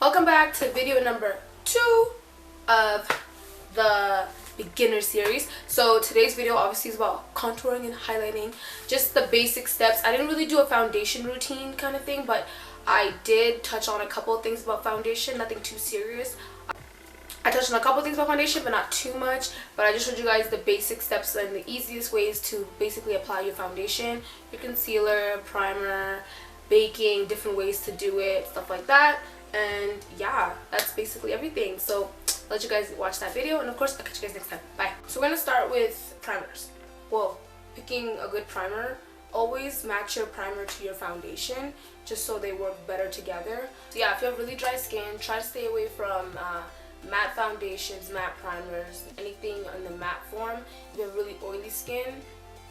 Welcome back to video number 2 of the beginner series. So today's video obviously is about contouring and highlighting, just the basic steps. I didn't really do a foundation routine kind of thing, but I did touch on a couple of things about foundation, nothing too serious. I touched on a couple of things about foundation, but not too much. But I just showed you guys the basic steps and the easiest ways to basically apply your foundation, your concealer, primer, baking, different ways to do it, stuff like that. And yeah, that's basically everything. So I'll let you guys watch that video, and of course I'll catch you guys next time. Bye. So we're gonna start with primers. Well, picking a good primer. Always match your primer to your foundation, just so they work better together. So yeah, if you have really dry skin, try to stay away from matte foundations, matte primers, anything in the matte form. If you have really oily skin,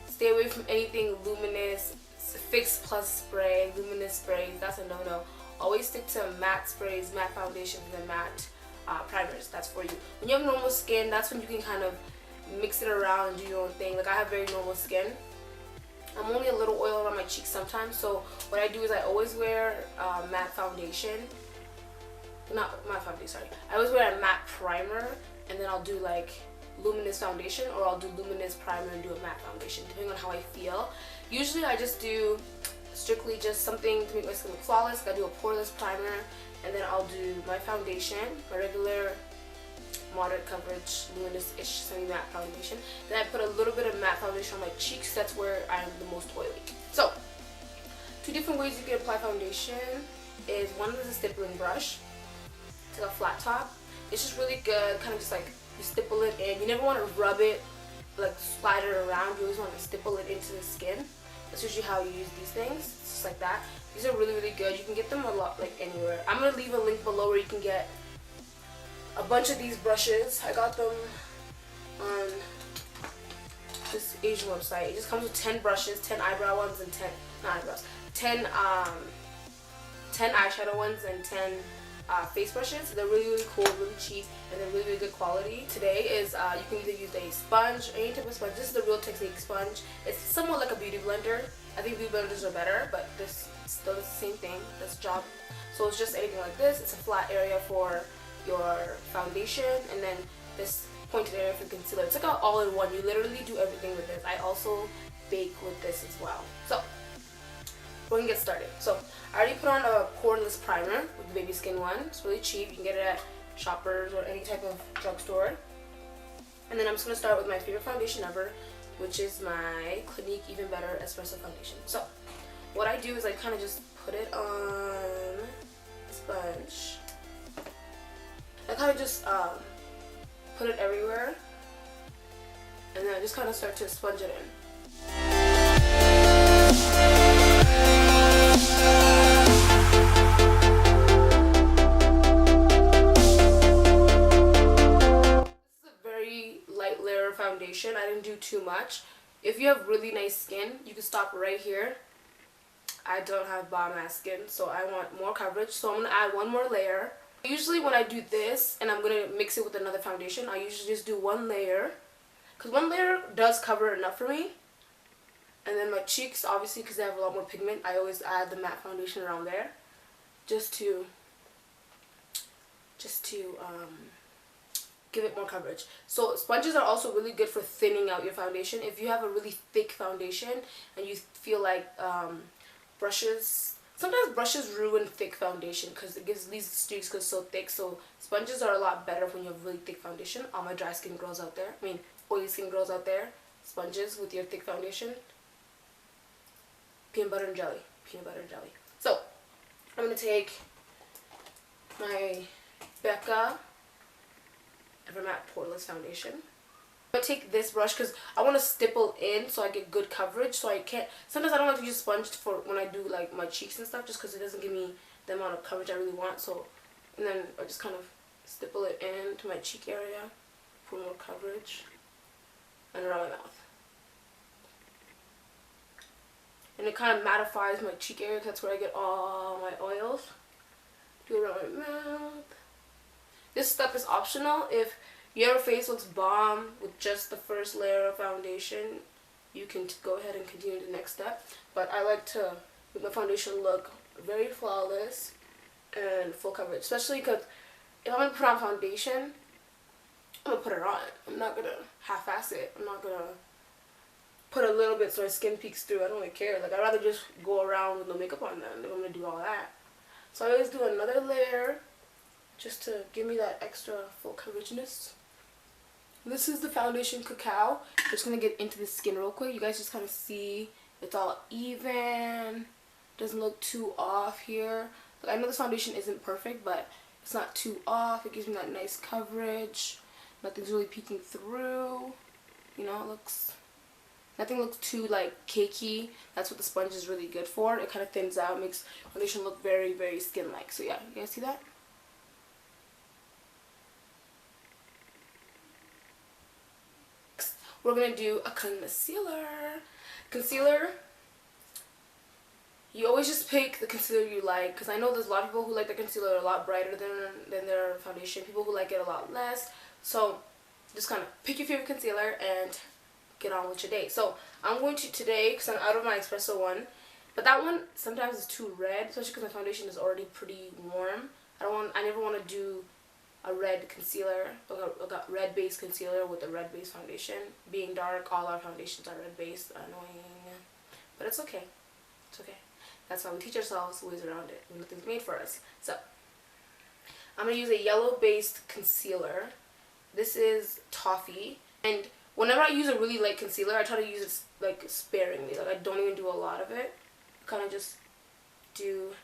stay away from anything luminous, fix plus spray, luminous sprays. That's a no-no. Always stick to matte sprays, matte foundations, and matte primers. That's for you. When you have normal skin, that's when you can kind of mix it around and do your own thing. Like, I have very normal skin. I'm only a little oil around my cheeks sometimes, so what I do is I always wear matte foundation. Not matte foundation, sorry. I always wear a matte primer, and then I'll do like luminous foundation, or I'll do luminous primer and do a matte foundation, depending on how I feel. Usually I just do strictly just something to make my skin look flawless. I do a poreless primer, and then I'll do my foundation, my regular moderate coverage, luminous-ish semi-matte foundation. Then I put a little bit of matte foundation on my cheeks. That's where I'm the most oily. So, two different ways you can apply foundation is, one is a stippling brush. It's like a flat top. It's just really good, kind of just like you stipple it in. You never want to rub it, like slide it around. You always want to stipple it into the skin. That's usually how you use these things. It's just like that. These are really, really good. You can get them a lot, like anywhere. I'm going to leave a link below where you can get a bunch of these brushes. I got them on this Asian website. It just comes with 10 brushes, 10 eyebrow ones, and 10, not eyebrows, 10 eyeshadow ones, and 10 face brushes. They're really, really cool, really cheap, and they're really, really good quality. Today is, you can either use a sponge or any type of sponge. This is the Real Technique sponge. It's somewhat like a beauty blender. I think beauty blenders are better, but this still does the same thing. Does the job. So it's just anything like this. It's a flat area for your foundation, and then this pointed area for concealer. It's like an all-in-one. You literally do everything with this. I also bake with this as well. So we're gonna get started. So I already put on a poreless primer with the baby skin one. It's really cheap. You can get it at Shoppers or any type of drugstore. And then I'm just gonna start with my favorite foundation ever, which is my Clinique Even Better Espresso foundation. So what I do is I kind of just put it on a sponge. I kind of just put it everywhere, and then I just kind of start to sponge it in. This is a very light layer of foundation. I didn't do too much. If you have really nice skin, you can stop right here. I don't have bomb-ass skin, so I want more coverage, so I'm going to add one more layer. Usually when I do this and I'm going to mix it with another foundation, I usually just do one layer, because one layer does cover enough for me. And then my cheeks, obviously, because they have a lot more pigment, I always add the matte foundation around there, just to give it more coverage. So sponges are also really good for thinning out your foundation. If you have a really thick foundation and you feel like sometimes brushes ruin thick foundation because it gives these streaks because it's so thick. So sponges are a lot better when you have really thick foundation. All my dry skin girls out there, oily skin girls out there, sponges with your thick foundation. Peanut butter and jelly. Peanut butter and jelly. So I'm going to take my Becca Evermatte Poreless Foundation. I'm going to take this brush because I want to stipple in so I get good coverage. So I can't, sometimes I don't like to use sponge for when I do like my cheeks and stuff, just because it doesn't give me the amount of coverage I really want. So, and then I just kind of stipple it into my cheek area for more coverage, and around my mouth. And it kind of mattifies my cheek area because that's where I get all my oils. Do it around my mouth. This step is optional. If your face looks bomb with just the first layer of foundation, you can go ahead and continue the next step. But I like to make my foundation look very flawless and full coverage, especially because if I'm gonna put on foundation, I'm gonna put it on. I'm not gonna half-ass it. I'm not gonna put a little bit so my skin peeks through. I don't really care. Like, I'd rather just go around with no makeup on than if I'm gonna do all that. So I always do another layer just to give me that extra full coverageness. This is the foundation Cacao. Just gonna get into the skin real quick. You guys just kind of see it's all even. Doesn't look too off here. Like, I know this foundation isn't perfect, but it's not too off. It gives me that nice coverage. Nothing's really peeking through. You know, it looks... Nothing looks too, like, cakey. That's what the sponge is really good for. It kind of thins out, makes foundation look very, very skin-like. So, yeah, you guys see that? Next, we're going to do a concealer. Concealer, you always just pick the concealer you like. Because I know there's a lot of people who like the concealer a lot brighter than their foundation. People who like it a lot less. So, just kind of pick your favorite concealer and get on with your day. So I'm going to today, because I'm out of my espresso one, but that one sometimes is too red, especially because my foundation is already pretty warm. I never want to do a red concealer, like a red base concealer with a red base foundation. Being dark, all our foundations are red based. Annoying, but it's okay. It's okay. That's why we teach ourselves ways around it. Nothing's made for us. So I'm gonna use a yellow based concealer. This is Toffee, and whenever I use a really light concealer, I try to use it like sparingly. Like, I don't even do a lot of it. Kind of just do,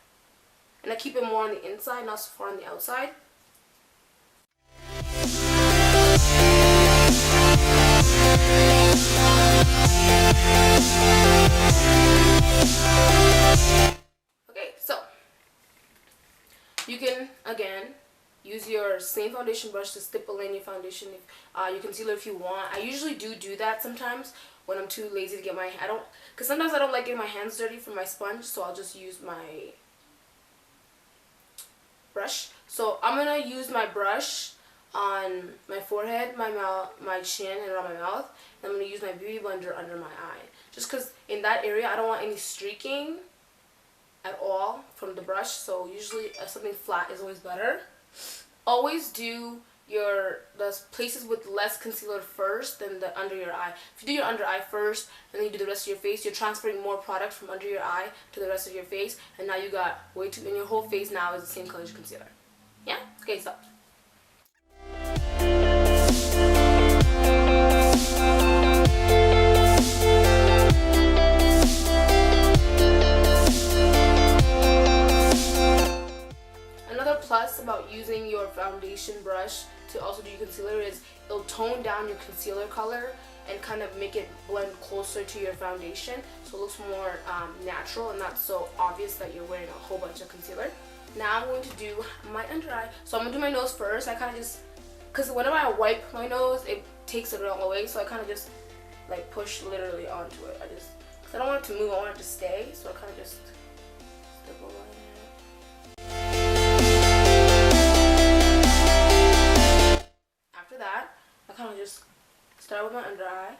and I keep it more on the inside, not so far on the outside. Okay, so you can again use your same foundation brush to stipple in your foundation, your concealer if you want. I usually do that sometimes when I'm too lazy to get my, because sometimes I don't like getting my hands dirty from my sponge, so I'll just use my brush. So I'm going to use my brush on my forehead, my mouth, my chin, and around my mouth. And I'm going to use my beauty blender under my eye. Just because in that area I don't want any streaking at all from the brush, so usually something flat is always better. Always do the places with less concealer first than the under your eye. If you do your under eye first and then you do the rest of your face, you're transferring more product from under your eye to the rest of your face, and now you got way too, and your whole face now is the same color as your concealer. Yeah? Okay, so plus about using your foundation brush to also do your concealer is it'll tone down your concealer color and kind of make it blend closer to your foundation, so it looks more natural and not so obvious that you're wearing a whole bunch of concealer. Now I'm going to do my under eye. So I'm going to do my nose first. I kind of just, because whenever I wipe my nose, it takes it all away, so I kind of just like push literally onto it. Because I don't want it to move, I want it to stay, so I kind of just stipple on it. After that, I kind of just start with my under eye.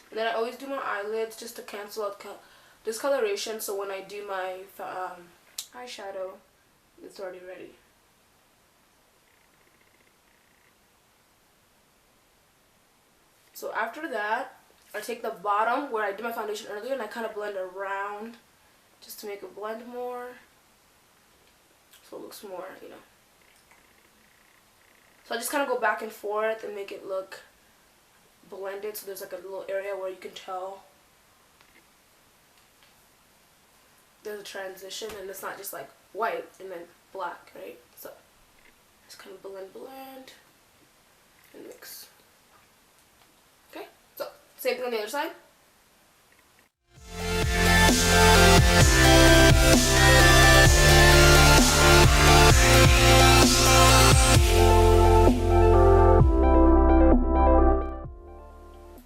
And then I always do my eyelids just to cancel out discoloration, so when I do my eyeshadow, it's already ready. So after that, I take the bottom where I did my foundation earlier and I kind of blend around just to make it blend more, so it looks more, you know. So I just kind of go back and forth and make it look blended, so there's like a little area where you can tell there's a transition and it's not just like white and then black, right? So just kind of blend and mix. Okay, so same thing on the other side.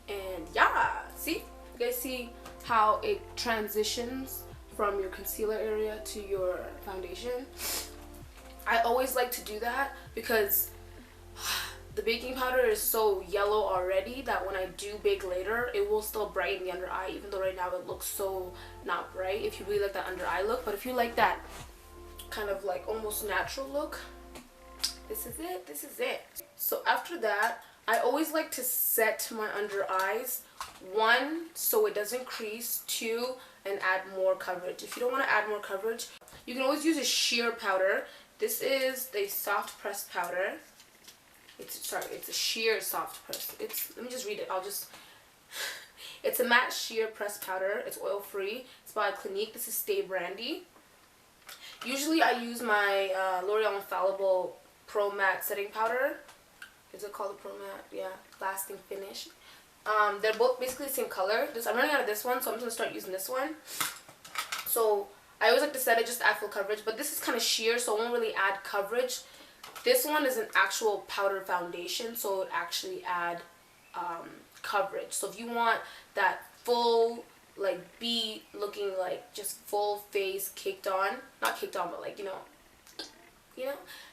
And yeah, see? You guys see how it transitions from your concealer area to your foundation? I always like to do that because the baking powder is so yellow already that when I do bake later, it will still brighten the under eye, even though right now it looks so not bright, if you really like that under eye look. But if you like that kind of like almost natural look, this is it. This is it. So after that, I always like to set my under eyes, 1, so it doesn't crease, 2, and add more coverage. If you don't want to add more coverage, you can always use a sheer powder. This is the soft pressed powder. It's a sheer soft press. Let me just read it. It's a matte sheer pressed powder. It's oil free. It's by Clinique. This is Stay Brandy. Usually I use my L'Oreal Infallible Pro Matte Setting Powder. Is it called the Pro Matte? Yeah, lasting finish. They're both basically the same color. I'm running out of this one, so I'm just gonna start using this one. So I always like to set it just to add full coverage, but this is kind of sheer, so it won't really add coverage. This one is an actual powder foundation, so it actually add coverage. So if you want that full, like, beat looking, like, just full face caked on, not caked on, but like, you know,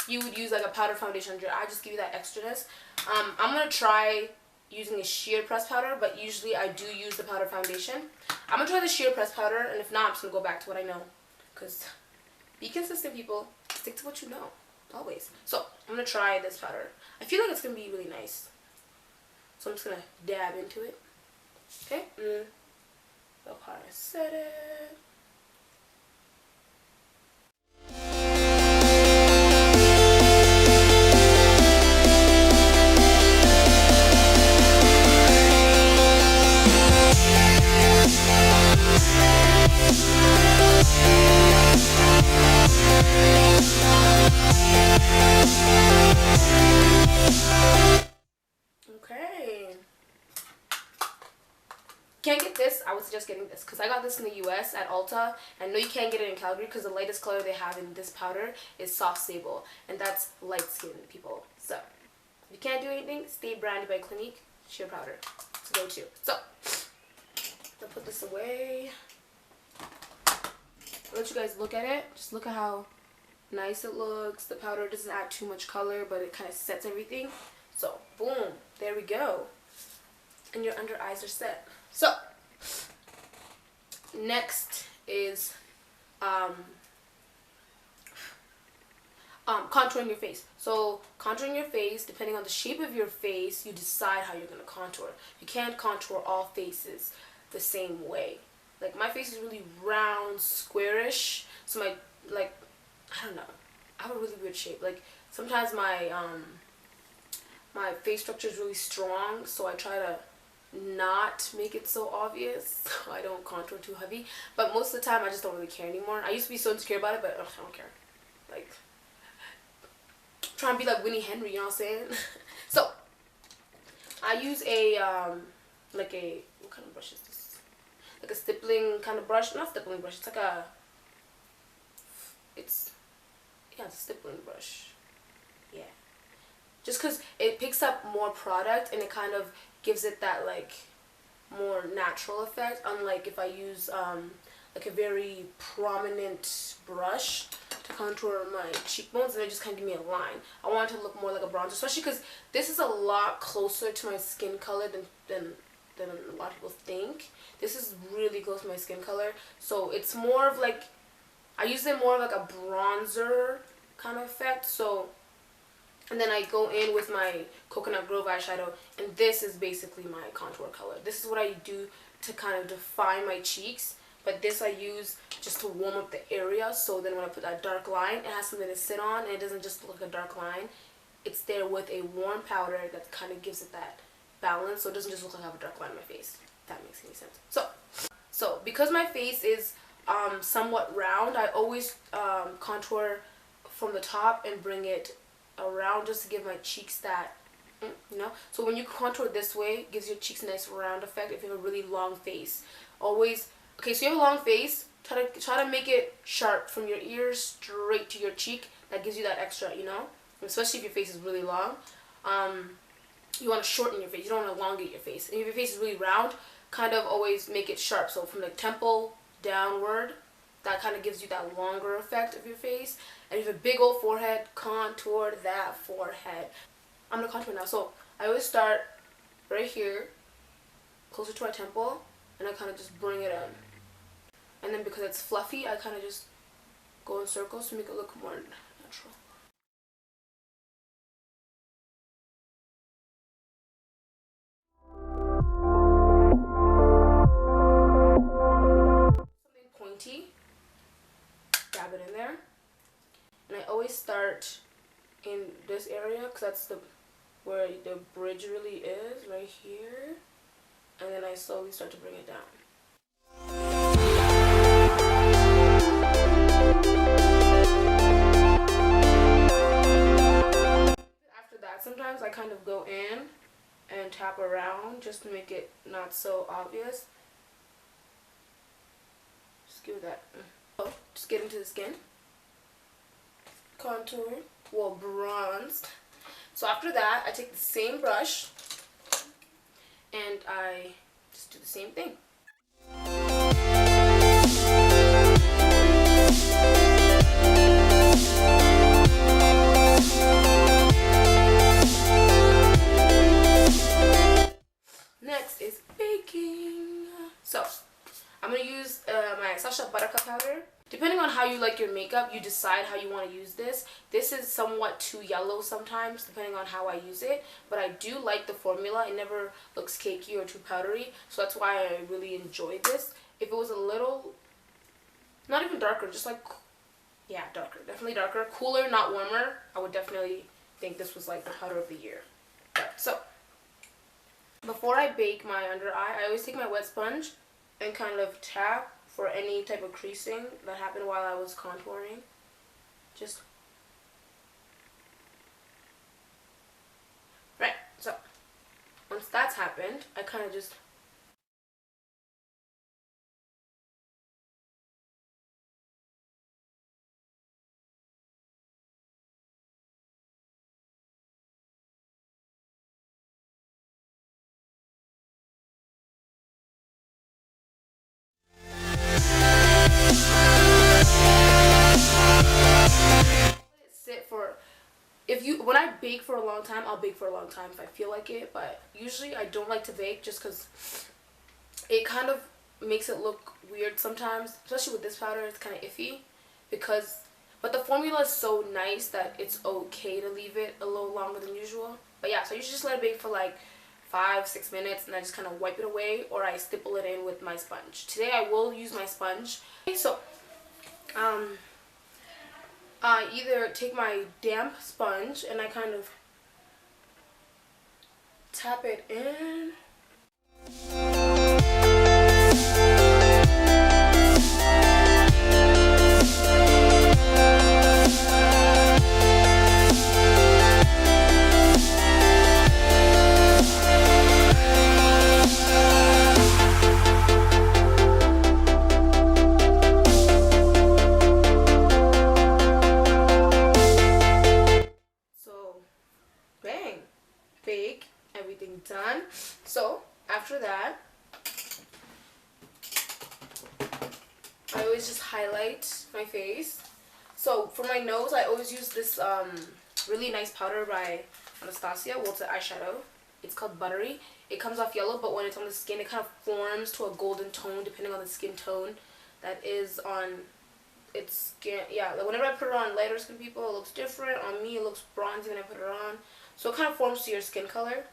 you would use like a powder foundation under your eye, just give you that extraness. I'm gonna try using a sheer press powder, but usually I do use the powder foundation. I'm gonna try the sheer press powder, and if not, I'm just gonna go back to what I know, because be consistent, people. Stick to what you know, always. So I'm gonna try this powder. I feel like it's gonna be really nice, so I'm just gonna dab into it. Okay, look how I set it. Okay. Can't get this. I would suggest getting this because I got this in the US at Ulta, and no, you can't get it in Calgary because the lightest color they have in this powder is soft sable, and that's light skin people. So if you can't do anything, Stay Brandy by Clinique sheer powder. It's a go-to. So I'll put this away. I'll let you guys look at it. Just look at how nice it looks. The powder doesn't add too much color, but it kind of sets everything. So boom, there we go, and your under eyes are set. So next is contouring your face. So contouring your face, depending on the shape of your face, you decide how you're going to contour. You can't contour all faces the same way. Like, my face is really round, squarish, so my, like, I don't know, I have a really weird shape. Like, sometimes my my face structure is really strong, so I try to not make it so obvious, so I don't contour too heavy. But most of the time, I just don't really care anymore. I used to be so insecure about it, but I don't care. Like, trying to be like Winnie Henry, you know what I'm saying? So I use a like a, what kind of brush is this? Like a stippling kind of brush. Not stippling brush, it's like a, it's a stippling brush. Yeah, just because it picks up more product and it kind of gives it that like more natural effect, unlike if I use like a very prominent brush to contour my cheekbones, and it just kind of give me a line. I want it to look more like a bronzer, especially because this is a lot closer to my skin color than a lot of people think. This is really close to my skin color, so it's more of like, I use it more like a bronzer kind of effect. So, and then I go in with my Coconut Grove eyeshadow, and this is basically my contour color. This is what I do to kind of define my cheeks, but this I use just to warm up the area, so then when I put that dark line, it has something to sit on, and it doesn't just look like a dark line. It's there with a warm powder that kind of gives it that balance, so it doesn't just look like I have a dark line on my face, if that makes any sense. So because my face is somewhat round, I always contour from the top and bring it around just to give my cheeks that, you know. So when you contour this way, it gives your cheeks a nice round effect. If you have a really long face, always, okay, so you have a long face, try to make it sharp from your ears straight to your cheek. That gives you that extra, you know, especially if your face is really long. You want to shorten your face, you don't want to elongate your face. And if your face is really round, kind of always make it sharp. So from the temple downward, that kind of gives you that longer effect of your face. And if you have a big old forehead, contour that forehead. I'm gonna contour now. So I always start right here, closer to my temple, and I kind of just bring it in. And then because it's fluffy, I kind of just go in circles to make it look more natural. Something pointy, dab it in there. And I always start in this area because that's where the bridge really is, right here. And then I slowly start to bring it down. After that, sometimes I kind of go in and tap around just to make it not so obvious. Just give it that. Oh, just get into the skin. Contour, well, bronzed. So after that, I take the same brush and I just do the same thing. Next is baking. So I'm gonna use my buttercup powder. Depending on how you like your makeup, you decide how you want to use this. This is somewhat too yellow sometimes, depending on how I use it. But I do like the formula. It never looks cakey or too powdery. So that's why I really enjoy this. If it was a little, not even darker, just like, yeah, darker. Definitely darker. Cooler, not warmer. I would definitely think this was like the powder of the year. Right, so before I bake my under eye, I always take my wet sponge and kind of tap for any type of creasing that happened while I was contouring. Just right. So once that's happened, I kind of just sit for, when I bake for a long time, I'll bake for a long time if I feel like it, but usually I don't like to bake just because it kind of makes it look weird sometimes, especially with this powder. It's kind of iffy but the formula is so nice that it's okay to leave it a little longer than usual. But yeah, so you should just let it bake for like 5-6 minutes and I just kind of wipe it away, or I stipple it in with my sponge. Today I will use my sponge. So I either take my damp sponge and I kind of tap it in. Bake, everything done. So after that, I always just highlight my face. So for my nose, I always use this really nice powder by Anastasia. Well, it's an eyeshadow. It's called Buttery. It comes off yellow, but when it's on the skin, it kind of forms to a golden tone depending on the skin tone that is on its skin. Yeah, like whenever I put it on lighter skin people, it looks different. On me, it looks bronzy when I put it on. So it kind of forms to your skin color.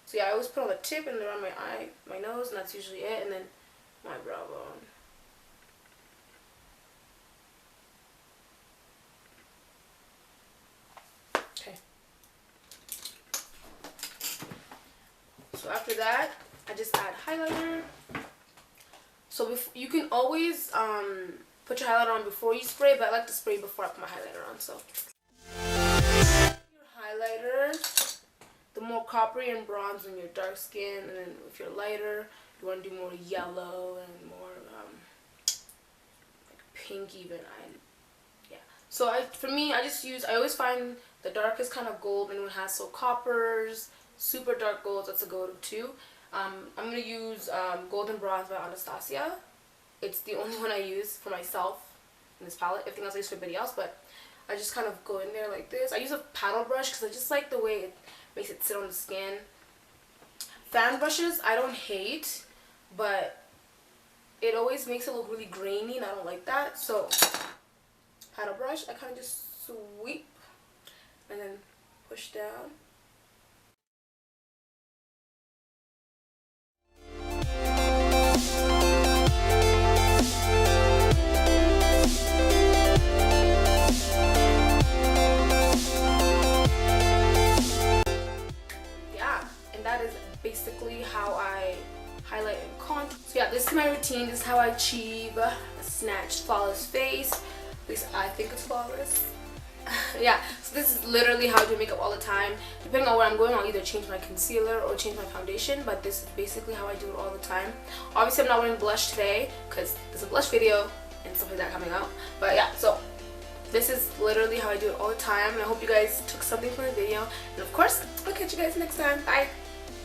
So yeah, I always put on the tip and around my eye, my nose, and that's usually it. And then my brow bone. Okay. So after that, I just add highlighter. So you can always put your highlighter on before you spray, but I like to spray before I put my highlighter on. So your highlighter, the more coppery and bronze when you're dark skin, and then if you're lighter, you want to do more yellow and more like pink even. Yeah. So for me, I always find the darkest kind of gold and it has so coppers, super dark golds. That's a go-to. I'm gonna use Golden Bronze by Anastasia. It's the only one I use for myself in this palette. Everything else I use for everybody else, but I just kind of go in there like this. I use a paddle brush because I just like the way it makes it sit on the skin. Fan brushes I don't hate, but it always makes it look really grainy and I don't like that. So paddle brush, I kind of just sweep and then push down. That is basically how I highlight and contour. So yeah, this is my routine. This is how I achieve a snatched, flawless face. At least I think it's flawless. Yeah, so this is literally how I do makeup all the time. Depending on where I'm going, I'll either change my concealer or change my foundation, but this is basically how I do it all the time. Obviously, I'm not wearing blush today because there's a blush video and stuff like that coming out. But yeah, so this is literally how I do it all the time, and I hope you guys took something from the video. And of course, I'll catch you guys next time. Bye!